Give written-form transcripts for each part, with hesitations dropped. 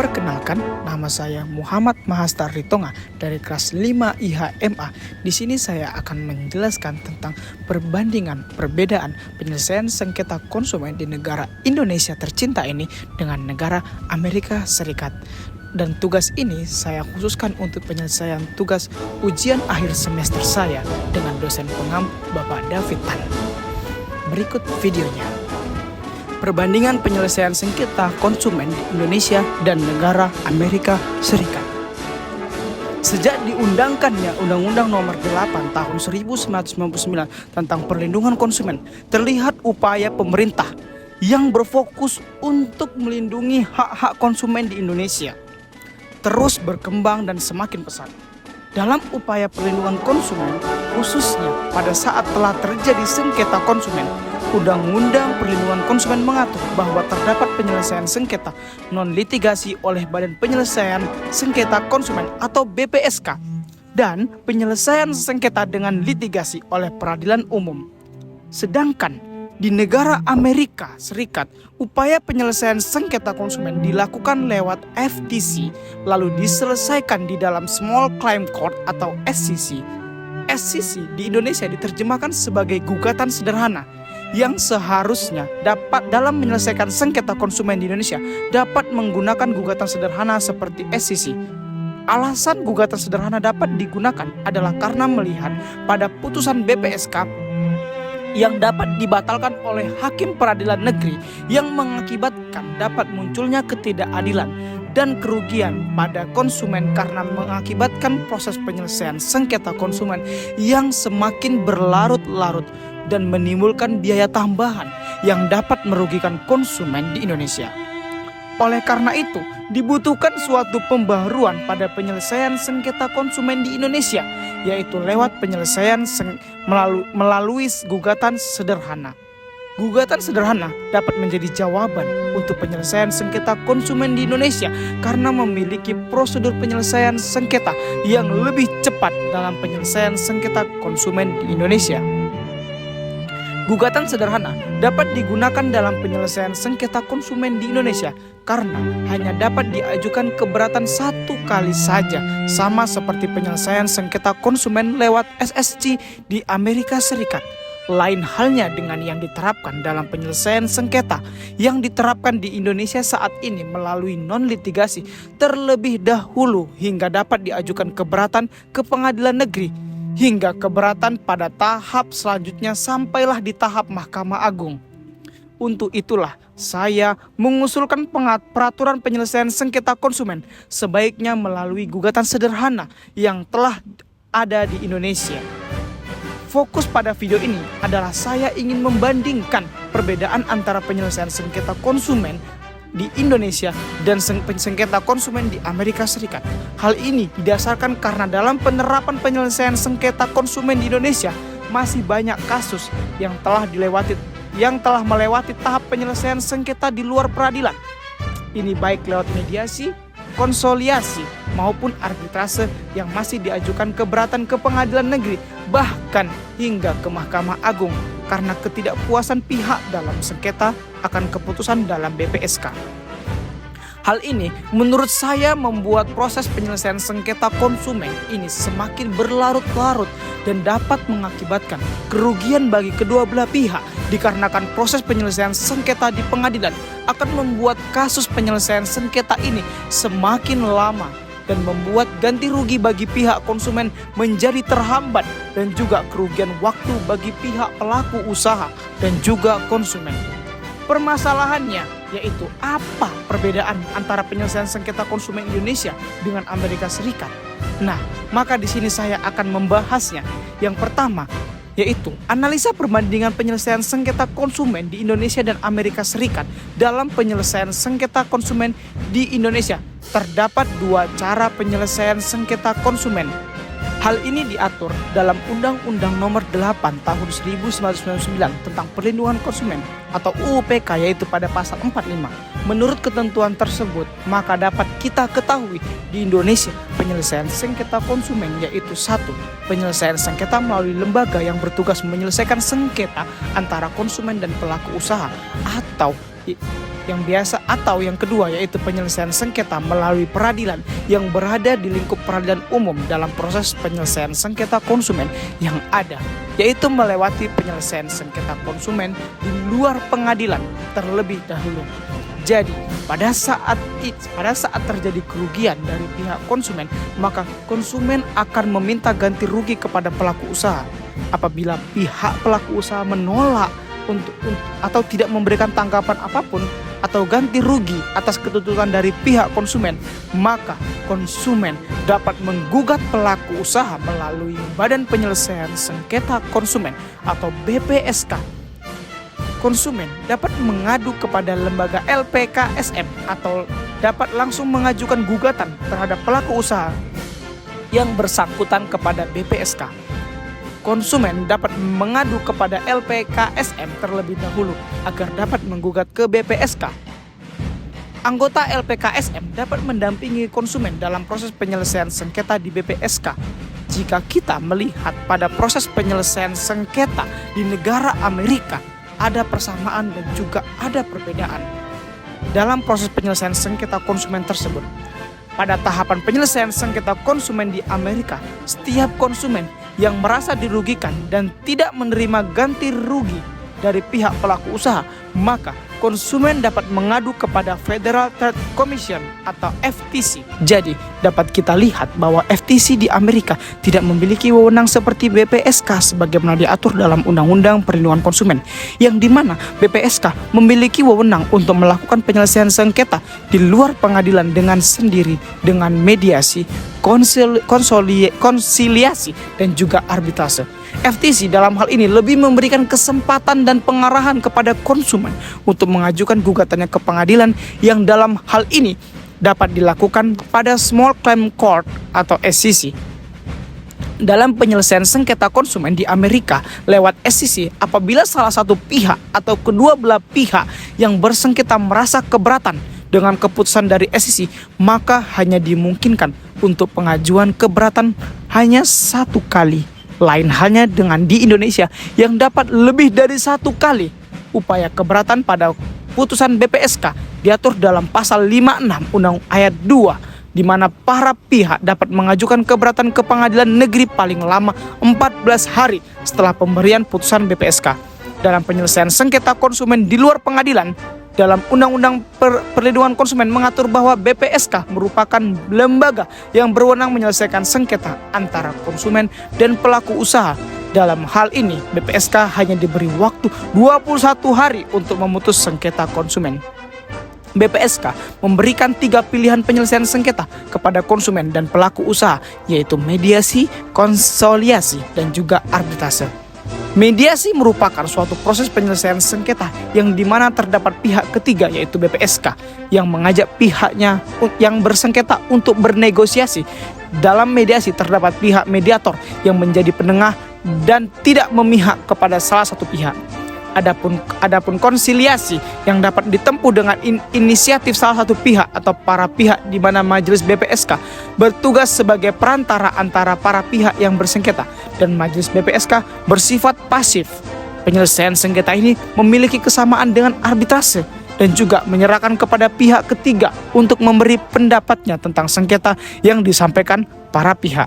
Perkenalkan, nama saya Muhammad Mahastar Ritonga dari kelas 5 IHMA. Di sini saya akan menjelaskan tentang perbedaan penyelesaian sengketa konsumen di negara Indonesia tercinta ini dengan negara Amerika Serikat. Dan tugas ini saya khususkan untuk penyelesaian tugas ujian akhir semester saya dengan dosen pengampu Bapak David Tan. Berikut videonya. Perbandingan penyelesaian sengketa konsumen di Indonesia dan negara Amerika Serikat. Sejak diundangkannya Undang-Undang Nomor 8 Tahun 1999 tentang perlindungan konsumen, terlihat upaya pemerintah yang berfokus untuk melindungi hak-hak konsumen di Indonesia terus berkembang dan semakin pesat. Dalam upaya perlindungan konsumen, khususnya pada saat telah terjadi sengketa konsumen, Undang-Undang Perlindungan Konsumen mengatur bahwa terdapat penyelesaian sengketa non-litigasi oleh Badan Penyelesaian Sengketa Konsumen atau BPSK dan penyelesaian sengketa dengan litigasi oleh peradilan umum. Sedangkan di negara Amerika Serikat, upaya penyelesaian sengketa konsumen dilakukan lewat FTC lalu diselesaikan di dalam Small Claim Court atau SCC. SCC di Indonesia diterjemahkan sebagai gugatan sederhana yang seharusnya dapat dalam menyelesaikan sengketa konsumen di Indonesia dapat menggunakan gugatan sederhana seperti SCC. Alasan gugatan sederhana dapat digunakan adalah karena melihat pada putusan BPSK yang dapat dibatalkan oleh hakim peradilan negeri yang mengakibatkan dapat munculnya ketidakadilan dan kerugian pada konsumen karena mengakibatkan proses penyelesaian sengketa konsumen yang semakin berlarut-larut dan menimbulkan biaya tambahan yang dapat merugikan konsumen di Indonesia. Oleh karena itu, dibutuhkan suatu pembaharuan pada penyelesaian sengketa konsumen di Indonesia, yaitu lewat penyelesaian melalui gugatan sederhana. Gugatan sederhana dapat menjadi jawaban untuk penyelesaian sengketa konsumen di Indonesia karena memiliki prosedur penyelesaian sengketa yang lebih cepat dalam penyelesaian sengketa konsumen di Indonesia. Gugatan sederhana dapat digunakan dalam penyelesaian sengketa konsumen di Indonesia karena hanya dapat diajukan keberatan satu kali saja, sama seperti penyelesaian sengketa konsumen lewat SSC di Amerika Serikat. Lain halnya dengan yang diterapkan dalam penyelesaian sengketa yang diterapkan di Indonesia saat ini melalui non-litigasi terlebih dahulu hingga dapat diajukan keberatan ke pengadilan negeri hingga keberatan pada tahap selanjutnya sampailah di tahap Mahkamah Agung. Untuk itulah saya mengusulkan peraturan penyelesaian sengketa konsumen sebaiknya melalui gugatan sederhana yang telah ada di Indonesia. Fokus pada video ini adalah saya ingin membandingkan perbedaan antara penyelesaian sengketa konsumen di Indonesia dan sengketa konsumen di Amerika Serikat. Hal ini didasarkan karena dalam penerapan penyelesaian sengketa konsumen di Indonesia masih banyak kasus yang telah melewati tahap penyelesaian sengketa di luar peradilan. Ini baik lewat mediasi, konsoliasi maupun arbitrase yang masih diajukan keberatan ke pengadilan negeri bahkan hingga ke Mahkamah Agung karena ketidakpuasan pihak dalam sengketa akan keputusan dalam BPSK. Hal ini menurut saya membuat proses penyelesaian sengketa konsumen ini semakin berlarut-larut dan dapat mengakibatkan kerugian bagi kedua belah pihak dikarenakan proses penyelesaian sengketa di pengadilan akan membuat kasus penyelesaian sengketa ini semakin lama dan membuat ganti rugi bagi pihak konsumen menjadi terhambat dan juga kerugian waktu bagi pihak pelaku usaha dan juga konsumen. Permasalahannya yaitu apa perbedaan antara penyelesaian sengketa konsumen Indonesia dengan Amerika Serikat. Nah, maka di sini saya akan membahasnya. Yang pertama yaitu analisa perbandingan penyelesaian sengketa konsumen di Indonesia dan Amerika Serikat. Dalam penyelesaian sengketa konsumen di Indonesia terdapat dua cara penyelesaian sengketa konsumen. Hal ini diatur dalam Undang-Undang Nomor 8 Tahun 1999 tentang Perlindungan Konsumen atau UU-PK, yaitu pada pasal 45. Menurut ketentuan tersebut, maka dapat kita ketahui di Indonesia penyelesaian sengketa konsumen yaitu 1. Penyelesaian sengketa melalui lembaga yang bertugas menyelesaikan sengketa antara konsumen dan pelaku usaha atau yang biasa, atau yang kedua yaitu penyelesaian sengketa melalui peradilan yang berada di lingkup peradilan umum dalam proses penyelesaian sengketa konsumen yang ada, yaitu melewati penyelesaian sengketa konsumen di luar pengadilan terlebih dahulu. Jadi, pada saat terjadi kerugian dari pihak konsumen, maka konsumen akan meminta ganti rugi kepada pelaku usaha. Apabila pihak pelaku usaha menolak atau tidak memberikan tanggapan apapun atau ganti rugi atas ketuntutan dari pihak konsumen, maka konsumen dapat menggugat pelaku usaha melalui Badan Penyelesaian Sengketa Konsumen atau BPSK. Konsumen dapat mengadu kepada lembaga LPKSM atau dapat langsung mengajukan gugatan terhadap pelaku usaha yang bersangkutan kepada BPSK. Konsumen dapat mengadu kepada LPKSM terlebih dahulu agar dapat menggugat ke BPSK. Anggota LPKSM dapat mendampingi konsumen dalam proses penyelesaian sengketa di BPSK. Jika kita melihat pada proses penyelesaian sengketa di negara Amerika, ada persamaan dan juga ada perbedaan dalam proses penyelesaian sengketa konsumen tersebut. Pada tahapan penyelesaian sengketa konsumen di Amerika, setiap konsumen yang merasa dirugikan dan tidak menerima ganti rugi dari pihak pelaku usaha, maka konsumen dapat mengadu kepada Federal Trade Commission atau FTC. Jadi, dapat kita lihat bahwa FTC di Amerika tidak memiliki wewenang seperti BPSK sebagaimana diatur dalam Undang-Undang Perlindungan Konsumen, yang dimana BPSK memiliki wewenang untuk melakukan penyelesaian sengketa di luar pengadilan dengan sendiri dengan mediasi, konsiliasi, dan juga arbitrase. FTC dalam hal ini lebih memberikan kesempatan dan pengarahan kepada konsumen untuk mengajukan gugatannya ke pengadilan yang dalam hal ini dapat dilakukan pada Small Claim Court atau SCC. Dalam penyelesaian sengketa konsumen di Amerika lewat SCC, apabila salah satu pihak atau kedua belah pihak yang bersengketa merasa keberatan dengan keputusan dari SCC, maka hanya dimungkinkan untuk pengajuan keberatan hanya satu kali. Lain halnya dengan di Indonesia yang dapat lebih dari satu kali. Upaya keberatan pada putusan BPSK diatur dalam pasal 56 Undang ayat 2, di mana para pihak dapat mengajukan keberatan ke pengadilan negeri paling lama 14 hari setelah pemberian putusan BPSK. Dalam penyelesaian sengketa konsumen di luar pengadilan, dalam Undang-Undang Perlindungan Konsumen mengatur bahwa BPSK merupakan lembaga yang berwenang menyelesaikan sengketa antara konsumen dan pelaku usaha. Dalam hal ini, BPSK hanya diberi waktu 21 hari untuk memutus sengketa konsumen. BPSK memberikan 3 pilihan penyelesaian sengketa kepada konsumen dan pelaku usaha, yaitu mediasi, konsiliasi, dan juga arbitrase. Mediasi merupakan suatu proses penyelesaian sengketa yang dimana terdapat pihak ketiga yaitu BPSK yang mengajak pihaknya yang bersengketa untuk bernegosiasi. Dalam mediasi terdapat pihak mediator yang menjadi penengah dan tidak memihak kepada salah satu pihak. Adapun konsiliasi yang dapat ditempuh dengan inisiatif salah satu pihak atau para pihak, di mana majelis BPSK bertugas sebagai perantara antara para pihak yang bersengketa dan majelis BPSK bersifat pasif. Penyelesaian sengketa ini memiliki kesamaan dengan arbitrase dan juga menyerahkan kepada pihak ketiga untuk memberi pendapatnya tentang sengketa yang disampaikan para pihak.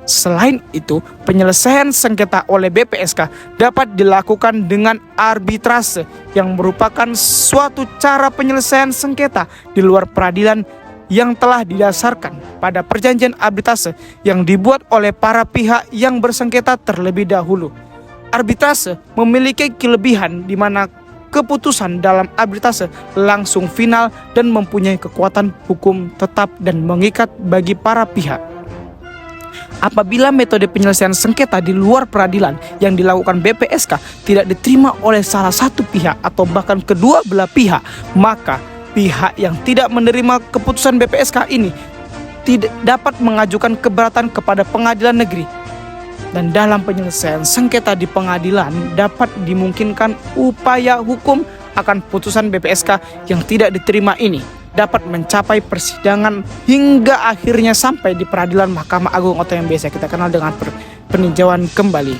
Selain itu, penyelesaian sengketa oleh BPSK dapat dilakukan dengan arbitrase yang merupakan suatu cara penyelesaian sengketa di luar peradilan yang telah didasarkan pada perjanjian arbitrase yang dibuat oleh para pihak yang bersengketa terlebih dahulu. Arbitrase memiliki kelebihan di mana keputusan dalam arbitrase langsung final dan mempunyai kekuatan hukum tetap dan mengikat bagi para pihak. Apabila metode penyelesaian sengketa di luar peradilan yang dilakukan BPSK tidak diterima oleh salah satu pihak atau bahkan kedua belah pihak, maka pihak yang tidak menerima keputusan BPSK ini tidak dapat mengajukan keberatan kepada pengadilan negeri. Dan dalam penyelesaian sengketa di pengadilan dapat dimungkinkan upaya hukum akan putusan BPSK yang tidak diterima ini dapat mencapai persidangan hingga akhirnya sampai di peradilan Mahkamah Agung atau yang biasa kita kenal dengan peninjauan kembali.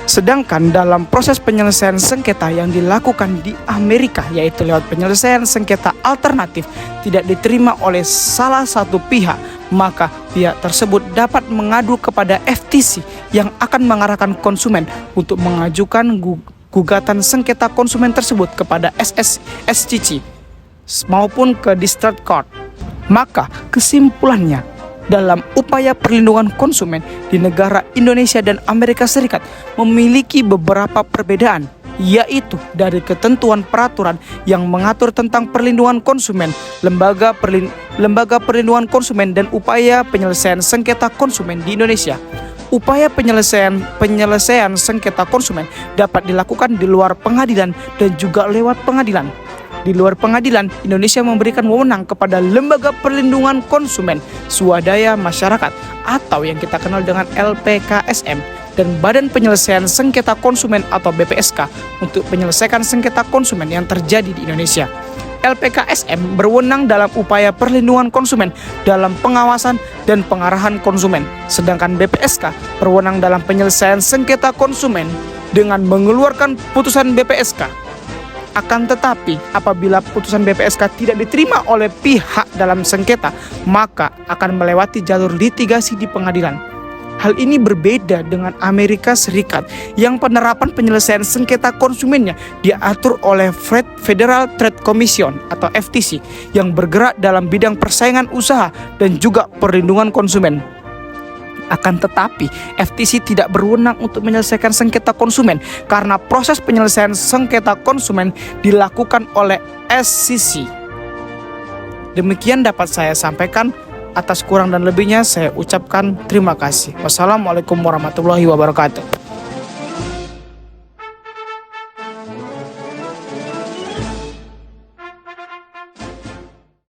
Sedangkan dalam proses penyelesaian sengketa yang dilakukan di Amerika, yaitu lewat penyelesaian sengketa alternatif, tidak diterima oleh salah satu pihak, maka pihak tersebut dapat mengadu kepada FTC yang akan mengarahkan konsumen untuk mengajukan gugatan sengketa konsumen tersebut kepada SCC maupun ke District Court. Maka kesimpulannya, dalam upaya perlindungan konsumen di negara Indonesia dan Amerika Serikat memiliki beberapa perbedaan, yaitu dari ketentuan peraturan yang mengatur tentang perlindungan konsumen, lembaga perlindungan konsumen, dan upaya penyelesaian sengketa konsumen di Indonesia. Upaya penyelesaian sengketa konsumen dapat dilakukan di luar pengadilan dan juga lewat pengadilan. Di luar pengadilan, Indonesia memberikan wewenang kepada Lembaga Perlindungan Konsumen Swadaya Masyarakat atau yang kita kenal dengan LPKSM dan Badan Penyelesaian Sengketa Konsumen atau BPSK untuk menyelesaikan sengketa konsumen yang terjadi di Indonesia. LPKSM berwenang dalam upaya perlindungan konsumen dalam pengawasan dan pengarahan konsumen, sedangkan BPSK berwenang dalam penyelesaian sengketa konsumen dengan mengeluarkan putusan BPSK. Akan tetapi, apabila putusan BPSK tidak diterima oleh pihak dalam sengketa, maka akan melewati jalur litigasi di pengadilan. Hal ini berbeda dengan Amerika Serikat yang penerapan penyelesaian sengketa konsumennya diatur oleh Federal Trade Commission atau FTC yang bergerak dalam bidang persaingan usaha dan juga perlindungan konsumen. Akan tetapi, FTC tidak berwenang untuk menyelesaikan sengketa konsumen karena proses penyelesaian sengketa konsumen dilakukan oleh SCC. Demikian dapat saya sampaikan. Atas kurang dan lebihnya saya ucapkan terima kasih. Wassalamualaikum warahmatullahi wabarakatuh.